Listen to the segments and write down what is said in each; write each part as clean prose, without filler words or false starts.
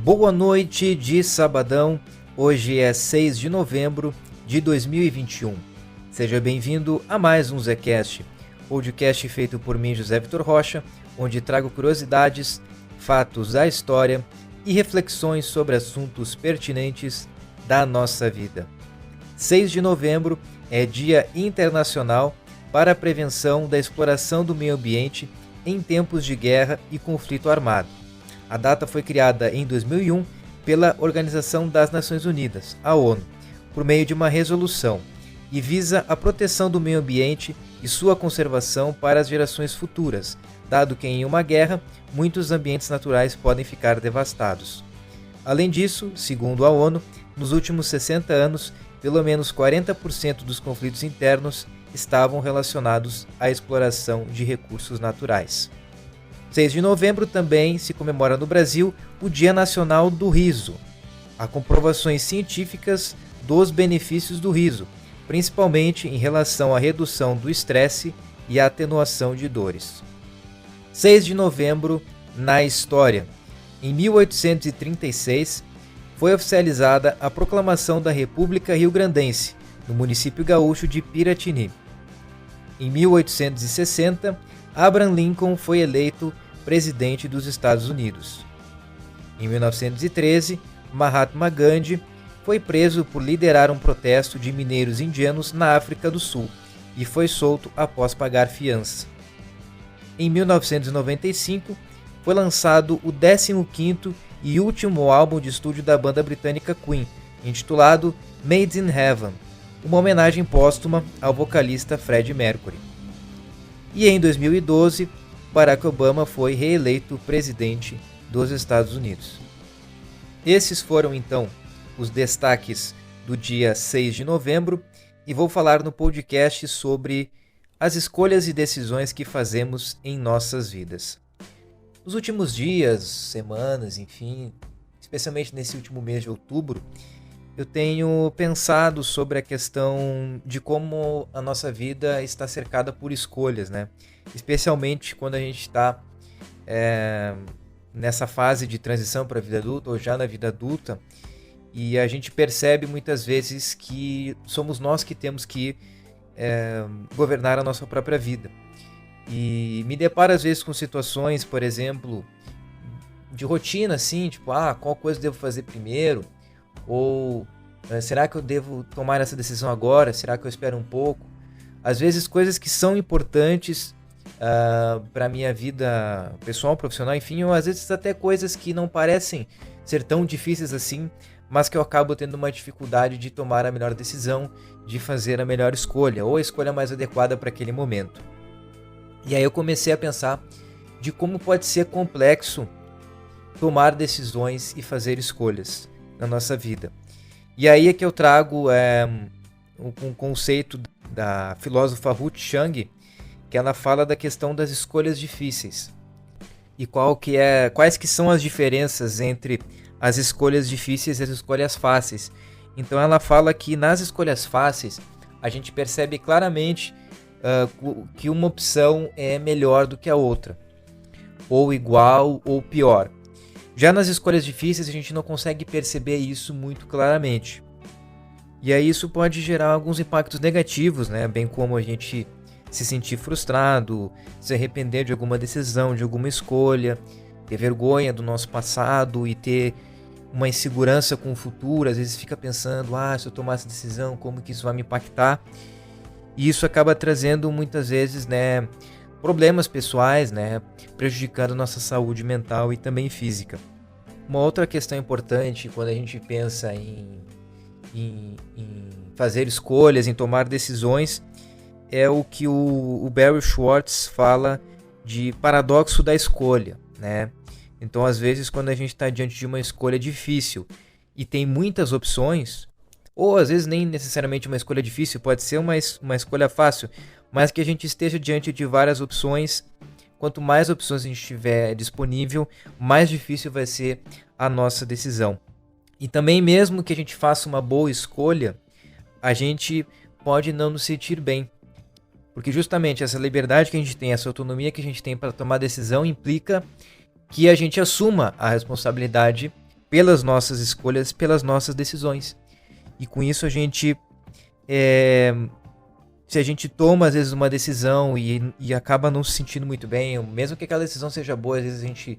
Boa noite de sabadão, hoje é 6 de novembro de 2021. Seja bem-vindo a mais um Zecast, podcast feito por mim, José Vitor Rocha, onde trago curiosidades, fatos da história e reflexões sobre assuntos pertinentes da nossa vida. 6 de novembro é Dia Internacional para a Prevenção da Exploração do Meio Ambiente em tempos de guerra e conflito armado. A data foi criada em 2001 pela Organização das Nações Unidas, a ONU, por meio de uma resolução, e visa a proteção do meio ambiente e sua conservação para as gerações futuras, dado que em uma guerra, muitos ambientes naturais podem ficar devastados. Além disso, segundo a ONU, nos últimos 60 anos, pelo menos 40% dos conflitos internos estavam relacionados à exploração de recursos naturais. 6 de novembro também se comemora no Brasil o Dia Nacional do Riso. Há comprovações científicas dos benefícios do riso, principalmente em relação à redução do estresse e à atenuação de dores. 6 de novembro na história. Em 1836, foi oficializada a proclamação da República Rio-Grandense, no município gaúcho de Piratini. Em 1860, Abraham Lincoln foi eleito presidente dos Estados Unidos. Em 1913, Mahatma Gandhi foi preso por liderar um protesto de mineiros indianos na África do Sul e foi solto após pagar fiança. Em 1995, foi lançado o 15º e último álbum de estúdio da banda britânica Queen, intitulado Made in Heaven, uma homenagem póstuma ao vocalista Freddie Mercury. E em 2012, Barack Obama foi reeleito presidente dos Estados Unidos. Esses foram então os destaques do dia 6 de novembro e vou falar no podcast sobre as escolhas e decisões que fazemos em nossas vidas. Nos últimos dias, semanas, enfim, especialmente nesse último mês de outubro, eu tenho pensado sobre a questão de como a nossa vida está cercada por escolhas, né? Especialmente quando a gente está nessa fase de transição para a vida adulta ou já na vida adulta, e a gente percebe muitas vezes que somos nós que temos que governar a nossa própria vida. E me deparo às vezes com situações, por exemplo, de rotina, assim, tipo, qual coisa eu devo fazer primeiro? Ou será que eu devo tomar essa decisão agora? Será que eu espero um pouco? Às vezes coisas que são importantes para a minha vida pessoal, profissional, enfim, ou às vezes até coisas que não parecem ser tão difíceis assim, mas que eu acabo tendo uma dificuldade de tomar a melhor decisão, de fazer a melhor escolha, ou a escolha mais adequada para aquele momento. E aí eu comecei a pensar de como pode ser complexo tomar decisões e fazer escolhas na nossa vida. E aí é que eu trago um conceito da filósofa Ruth Chang, que ela fala da questão das escolhas difíceis. E quais que são as diferenças entre as escolhas difíceis e as escolhas fáceis. Então ela fala que nas escolhas fáceis a gente percebe claramente que uma opção é melhor do que a outra, ou igual ou pior. Já nas escolhas difíceis a gente não consegue perceber isso muito claramente. E aí isso pode gerar alguns impactos negativos, né? Bem como a gente se sentir frustrado, se arrepender de alguma decisão, de alguma escolha, ter vergonha do nosso passado e ter uma insegurança com o futuro. Às vezes fica pensando, se eu tomar essa decisão, como que isso vai me impactar? E isso acaba trazendo muitas vezes, né, problemas pessoais, né, prejudicando nossa saúde mental e também física. Uma outra questão importante quando a gente pensa em fazer escolhas, em tomar decisões, é o que o Barry Schwartz fala de paradoxo da escolha, né? Então, às vezes, quando a gente está diante de uma escolha difícil e tem muitas opções, ou às vezes nem necessariamente uma escolha difícil, pode ser uma escolha fácil, mas que a gente esteja diante de várias opções. Quanto mais opções a gente tiver disponível, mais difícil vai ser a nossa decisão. E também, mesmo que a gente faça uma boa escolha, a gente pode não nos sentir bem. Porque justamente essa liberdade que a gente tem, essa autonomia que a gente tem para tomar decisão implica que a gente assuma a responsabilidade pelas nossas escolhas, pelas nossas decisões. E com isso se a gente toma às vezes uma decisão e acaba não se sentindo muito bem, mesmo que aquela decisão seja boa, às vezes a gente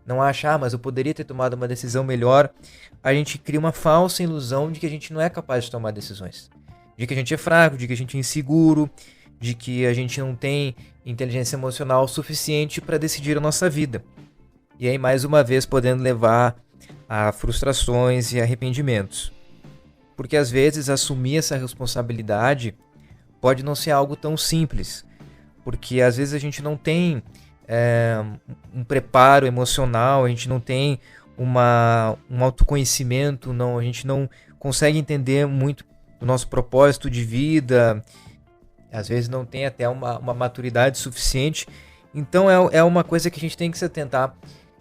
não acha, mas eu poderia ter tomado uma decisão melhor, a gente cria uma falsa ilusão de que a gente não é capaz de tomar decisões. De que a gente é fraco, de que a gente é inseguro, de que a gente não tem inteligência emocional suficiente para decidir a nossa vida. E aí, mais uma vez, podendo levar a frustrações e arrependimentos. Porque às vezes assumir essa responsabilidade pode não ser algo tão simples. Porque às vezes a gente não tem um preparo emocional, a gente não tem um autoconhecimento, a gente não consegue entender muito o nosso propósito de vida, às vezes não tem até uma maturidade suficiente. Então é uma coisa que a gente tem que se atentar.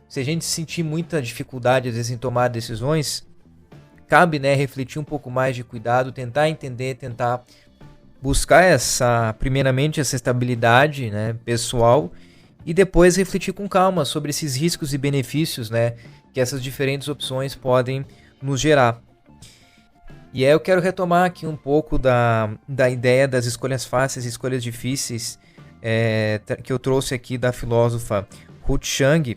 Se a gente sentir muita dificuldade às vezes em tomar decisões, cabe, né, refletir um pouco mais de cuidado, tentar entender, tentar buscar primeiramente essa estabilidade, né, pessoal, e depois refletir com calma sobre esses riscos e benefícios, né, que essas diferentes opções podem nos gerar. E aí eu quero retomar aqui um pouco da ideia das escolhas fáceis e escolhas difíceis, que eu trouxe aqui da filósofa Ruth Chang,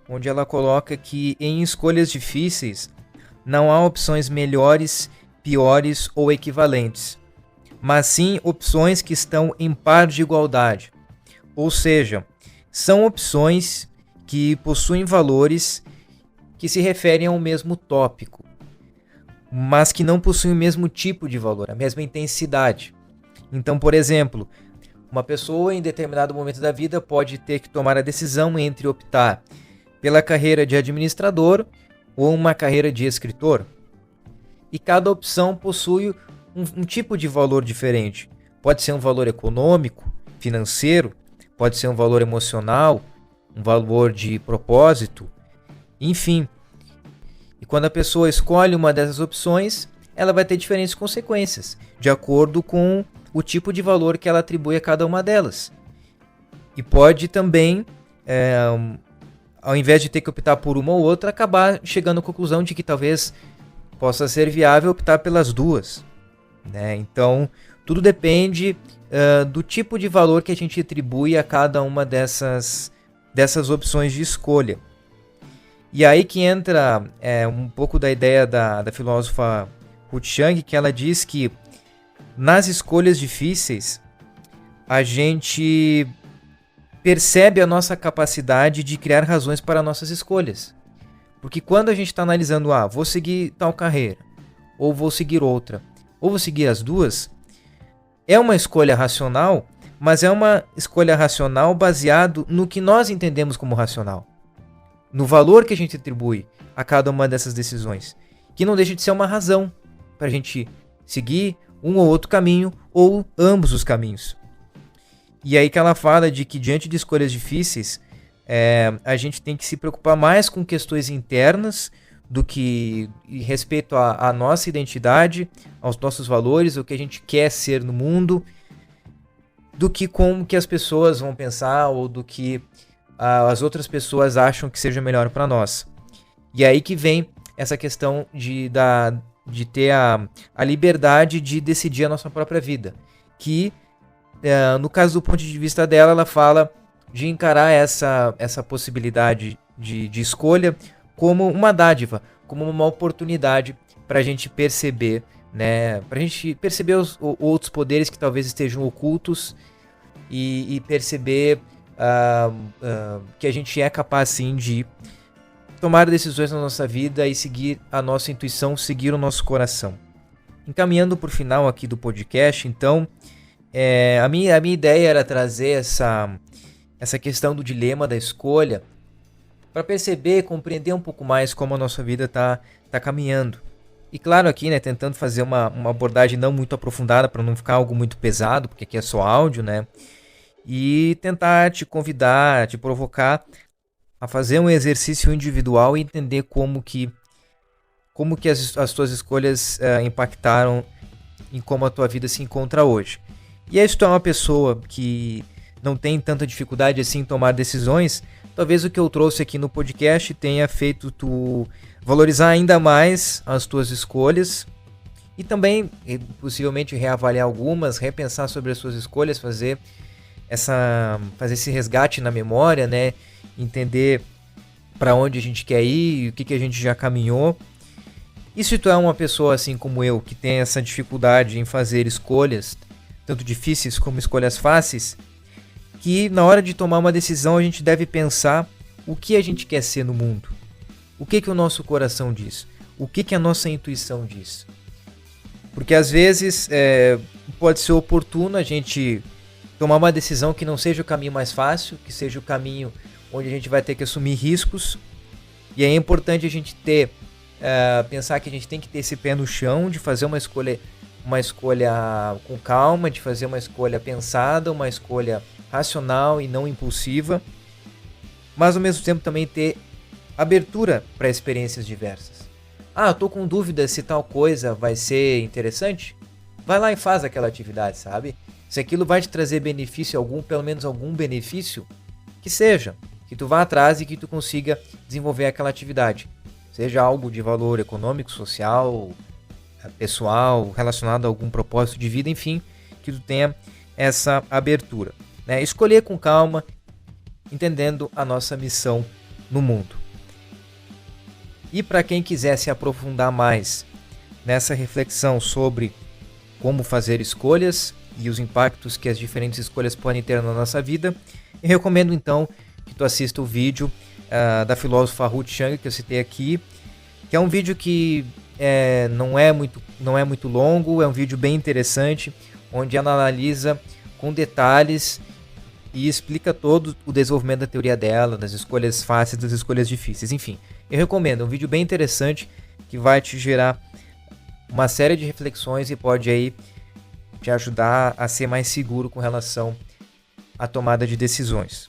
onde ela coloca que em escolhas difíceis não há opções melhores, piores ou equivalentes, mas sim opções que estão em par de igualdade. Ou seja, são opções que possuem valores que se referem ao mesmo tópico, mas que não possuem o mesmo tipo de valor, a mesma intensidade. Então, por exemplo, uma pessoa em determinado momento da vida pode ter que tomar a decisão entre optar pela carreira de administrador ou uma carreira de escritor. E cada opção possui um tipo de valor diferente. Pode ser um valor econômico, financeiro, pode ser um valor emocional, um valor de propósito, enfim. E quando a pessoa escolhe uma dessas opções, ela vai ter diferentes consequências, de acordo com o tipo de valor que ela atribui a cada uma delas. E pode também, ao invés de ter que optar por uma ou outra, acabar chegando à conclusão de que talvez possa ser viável optar pelas duas, né? Então, tudo depende do tipo de valor que a gente atribui a cada uma dessas opções de escolha. E aí que entra um pouco da ideia da filósofa Ruth Chang, que ela diz que nas escolhas difíceis a gente percebe a nossa capacidade de criar razões para nossas escolhas. Porque quando a gente está analisando, vou seguir tal carreira, ou vou seguir outra, ou vou seguir as duas, é uma escolha racional, mas é uma escolha racional baseado no que nós entendemos como racional, no valor que a gente atribui a cada uma dessas decisões, que não deixa de ser uma razão para a gente seguir um ou outro caminho, ou ambos os caminhos. E aí que ela fala de que diante de escolhas difíceis, a gente tem que se preocupar mais com questões internas do que em respeito à nossa identidade, aos nossos valores, o que a gente quer ser no mundo, do que como que as pessoas vão pensar ou do que as outras pessoas acham que seja melhor para nós. E aí que vem essa questão de ter a liberdade de decidir a nossa própria vida, que no caso do ponto de vista dela, ela fala de encarar essa possibilidade de escolha como uma dádiva, como uma oportunidade para a gente perceber, né, para a gente perceber os outros poderes que talvez estejam ocultos e perceber que a gente é capaz sim de tomar decisões na nossa vida e seguir a nossa intuição, seguir o nosso coração. Encaminhando para o final aqui do podcast, então, a minha ideia era trazer essa questão do dilema da escolha para perceber, compreender um pouco mais como a nossa vida tá caminhando. E claro aqui, né, tentando fazer uma abordagem não muito aprofundada para não ficar algo muito pesado, porque aqui é só áudio, né? E tentar te convidar, te provocar a fazer um exercício individual e entender como que as tuas escolhas impactaram em como a tua vida se encontra hoje. E aí, se tu é uma pessoa que não tem tanta dificuldade assim em tomar decisões, talvez o que eu trouxe aqui no podcast tenha feito tu valorizar ainda mais as tuas escolhas e também possivelmente reavaliar algumas, repensar sobre as suas escolhas, fazer esse resgate na memória, né? Entender para onde a gente quer ir, o que a gente já caminhou. E se tu é uma pessoa assim como eu, que tem essa dificuldade em fazer escolhas, tanto difíceis como escolhas fáceis, que na hora de tomar uma decisão a gente deve pensar o que a gente quer ser no mundo. O que o nosso coração diz? O que a nossa intuição diz? Porque às vezes pode ser oportuno a gente tomar uma decisão que não seja o caminho mais fácil, que seja o caminho onde a gente vai ter que assumir riscos. E é importante a gente pensar que a gente tem que ter esse pé no chão, de fazer uma escolha com calma, de fazer uma escolha pensada, uma escolha racional e não impulsiva, mas ao mesmo tempo também ter abertura para experiências diversas. Estou com dúvida se tal coisa vai ser interessante? Vai lá e faz aquela atividade, sabe? Se aquilo vai te trazer benefício pelo menos algum benefício, que seja, que tu vá atrás e que tu consiga desenvolver aquela atividade. Seja algo de valor econômico, social, pessoal, relacionado a algum propósito de vida, enfim, que tu tenha essa abertura, né? Escolher com calma, entendendo a nossa missão no mundo. E para quem quiser se aprofundar mais nessa reflexão sobre como fazer escolhas e os impactos que as diferentes escolhas podem ter na nossa vida, eu recomendo então que tu assista o vídeo da filósofa Ruth Chang, que eu citei aqui, que é um vídeo que não é muito longo, é um vídeo bem interessante, onde ela analisa com detalhes e explica todo o desenvolvimento da teoria dela, das escolhas fáceis, das escolhas difíceis, enfim. Eu recomendo, é um vídeo bem interessante que vai te gerar uma série de reflexões e pode aí te ajudar a ser mais seguro com relação à tomada de decisões.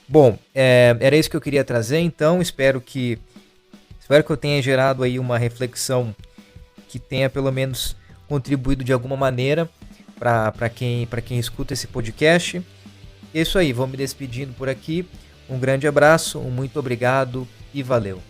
Bom, era isso que eu queria trazer, então espero que eu tenha gerado aí uma reflexão que tenha pelo menos contribuído de alguma maneira para quem escuta esse podcast. É isso aí, vou me despedindo por aqui. Um grande abraço, muito obrigado e valeu.